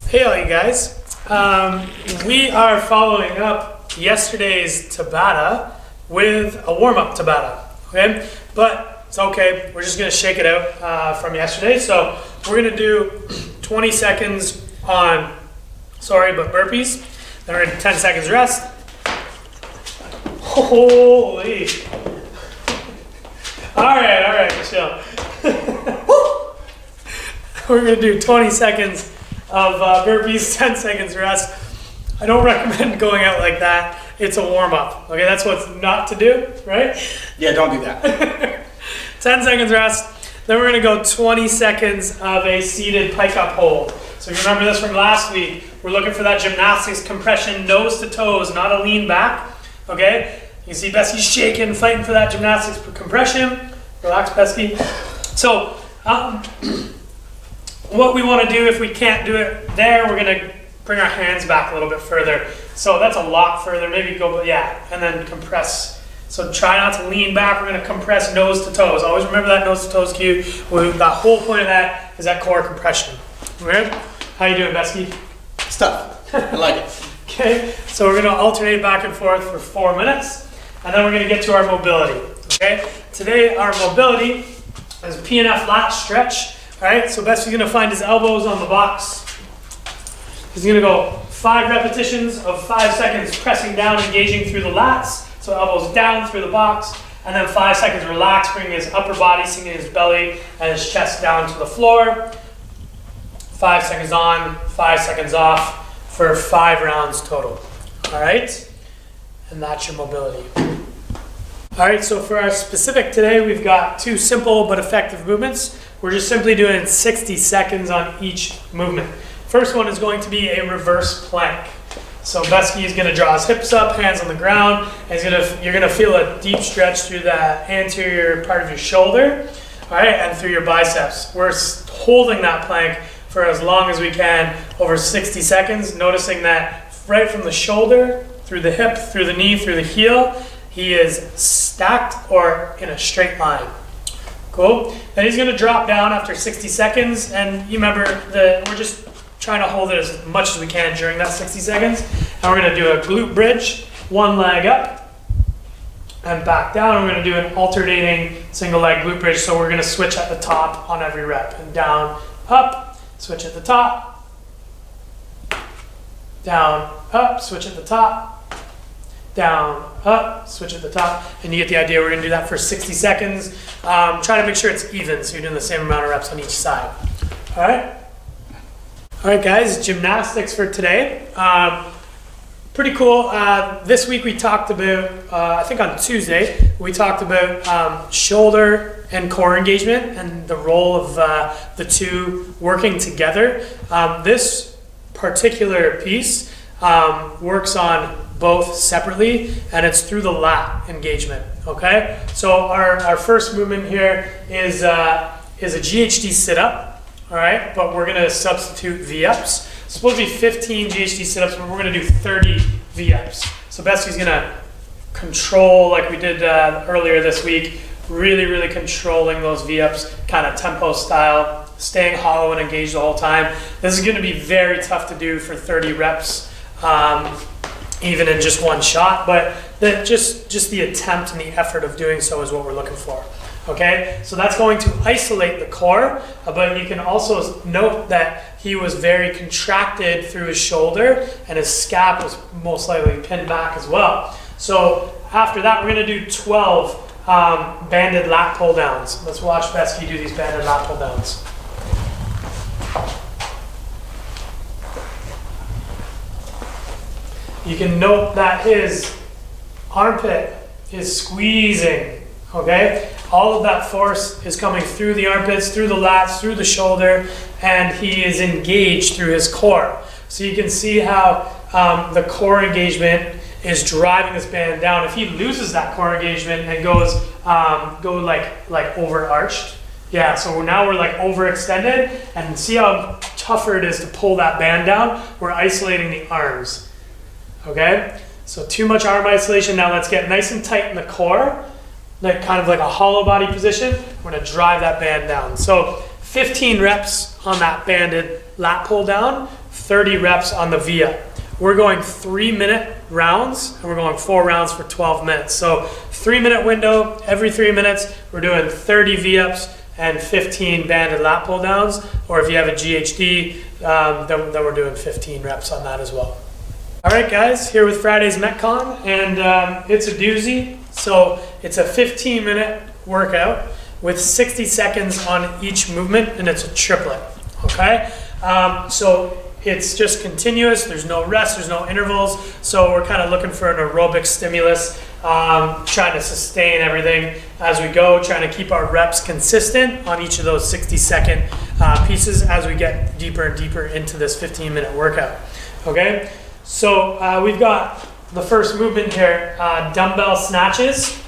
Hey all you guys, we are following up yesterday's Tabata with a warm-up Tabata, okay? But it's okay, we're just gonna shake it out from yesterday. So we're gonna do 20 seconds on, burpees. Then we're gonna 10 seconds rest. Holy. All right, chill. We're gonna do 20 seconds of burpees, 10 seconds rest. I don't recommend going out like that. It's a warm-up, okay? That's what's not to do, right? Yeah, don't do that. 10 seconds rest. Then we're gonna go 20 seconds of a seated pike up hold. So you remember this from last week. We're looking for that gymnastics compression, nose to toes, not a lean back, okay? You can see Besky's shaking, fighting for that gymnastics compression. Relax, Besky. So, what we want to do, if we can't do it there, we're going to bring our hands back a little bit further. So that's a lot further. Maybe go, and then compress. So try not to lean back. We're going to compress nose to toes. Always remember that nose to toes cue. The whole point of that is that core compression. Right? How you doing, Besky? Stuff. I like it. Okay. So we're going to alternate back and forth for 4 minutes, and then we're going to get to our mobility. Okay. Today our mobility is a PNF lat stretch. All right, so Besty's gonna find his elbows on the box. He's gonna go 5 repetitions of 5 seconds pressing down, engaging through the lats. So elbows down through the box, and then 5 seconds relax, bringing his upper body, sinking his belly and his chest down to the floor. 5 seconds on, 5 seconds off for 5 rounds total. All right, and that's your mobility. All right, so for our specific today, we've got 2 simple but effective movements. We're just simply doing 60 seconds on each movement. First one is going to be a reverse plank. So Besky is going to draw his hips up, hands on the ground, and you're going to feel a deep stretch through the anterior part of your shoulder, all right, and through your biceps. We're holding that plank for as long as we can, over 60 seconds, noticing that right from the shoulder, through the hip, through the knee, through the heel, he is stacked or in a straight line. Cool. Then he's going to drop down after 60 seconds, and you remember we're just trying to hold it as much as we can during that 60 seconds. And we're going to do a glute bridge, one leg up and back down. We're going to do an alternating single leg glute bridge, so we're going to switch at the top on every rep, and down, up, switch at the top, down, up, switch at the top, down, up, switch at the top, and you get the idea. We're going to do that for 60 seconds. Try to make sure it's even, so you're doing the same amount of reps on each side. All right? All right, guys, gymnastics for today. Pretty cool. This week we talked about, I think on Tuesday, we talked about shoulder and core engagement and the role of the two working together. This particular piece works on both separately, and it's through the lat engagement, okay? So our first movement here is a GHD sit-up, all right? But we're gonna substitute V-ups. It's supposed to be 15 GHD sit-ups, but we're gonna do 30 V-ups. So Besky's gonna control, like we did earlier this week, really controlling those V-ups, kind of tempo style, staying hollow and engaged the whole time. This is gonna be very tough to do for 30 reps, even in just one shot, but just the attempt and the effort of doing so is what we're looking for. Okay, so that's going to isolate the core, but you can also note that he was very contracted through his shoulder, and his scap was most likely pinned back as well. So after that, we're going to do 12 banded lat pulldowns. Let's watch Besky do these banded lat pulldowns. You can note that his armpit is squeezing, okay? All of that force is coming through the armpits, through the lats, through the shoulder, and he is engaged through his core. So you can see how the core engagement is driving this band down. If he loses that core engagement and goes like overarched, yeah, so now we're like overextended, and see how tougher it is to pull that band down? We're isolating the arms. Okay, so too much arm isolation. Now let's get nice and tight in the core, like kind of like a hollow body position. We're gonna drive that band down. So 15 reps on that banded lat pull down, 30 reps on the VIA. We're going 3-minute rounds, and we're going 4 rounds for 12 minutes. So 3-minute window, every 3 minutes, we're doing 30 V-ups and 15 banded lat pull downs. Or if you have a GHD, then we're doing 15 reps on that as well. All right, guys, here with Friday's METCON, and it's a doozy. So it's a 15-minute workout with 60 seconds on each movement, and it's a triplet, okay? So it's just continuous, there's no rest, there's no intervals, so we're kind of looking for an aerobic stimulus, trying to sustain everything as we go, trying to keep our reps consistent on each of those 60-second pieces as we get deeper and deeper into this 15-minute workout, okay? So we've got the first movement here, dumbbell snatches,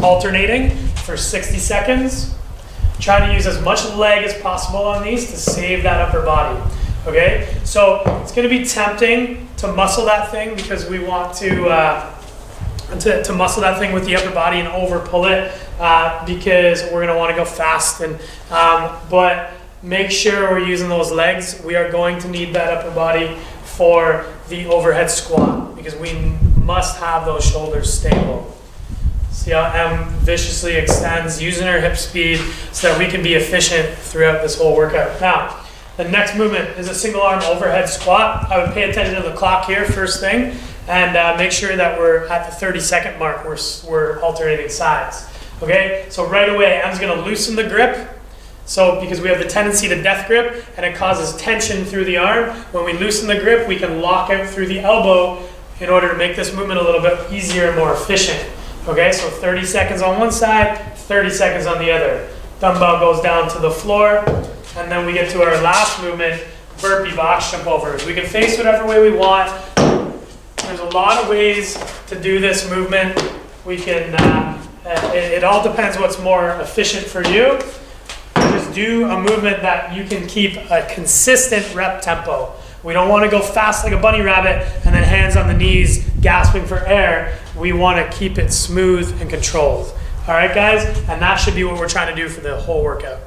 alternating for 60 seconds. Try to use as much leg as possible on these to save that upper body. Okay, so it's going to be tempting to muscle that thing because we want to muscle that thing with the upper body and over pull it because we're going to want to go fast. And but make sure we're using those legs. We are going to need that upper body for the overhead squat because we must have those shoulders stable. See how M viciously extends, using her hip speed so that we can be efficient throughout this whole workout. Now, the next movement is a single arm overhead squat. I would pay attention to the clock here first thing and make sure that we're at the 30-second mark. We're alternating sides. Okay, so right away, M's gonna loosen the grip. So because we have the tendency to death grip and it causes tension through the arm, when we loosen the grip, we can lock out through the elbow in order to make this movement a little bit easier and more efficient. Okay, so 30 seconds on one side, 30 seconds on the other. Dumbbell goes down to the floor, and then we get to our last movement, burpee box jump overs. We can face whatever way we want. There's a lot of ways to do this movement. We can, it all depends what's more efficient for you. Just do a movement that you can keep a consistent rep tempo. We don't want to go fast like a bunny rabbit and then hands on the knees gasping for air. We want to keep it smooth and controlled. All right, guys? And that should be what we're trying to do for the whole workout.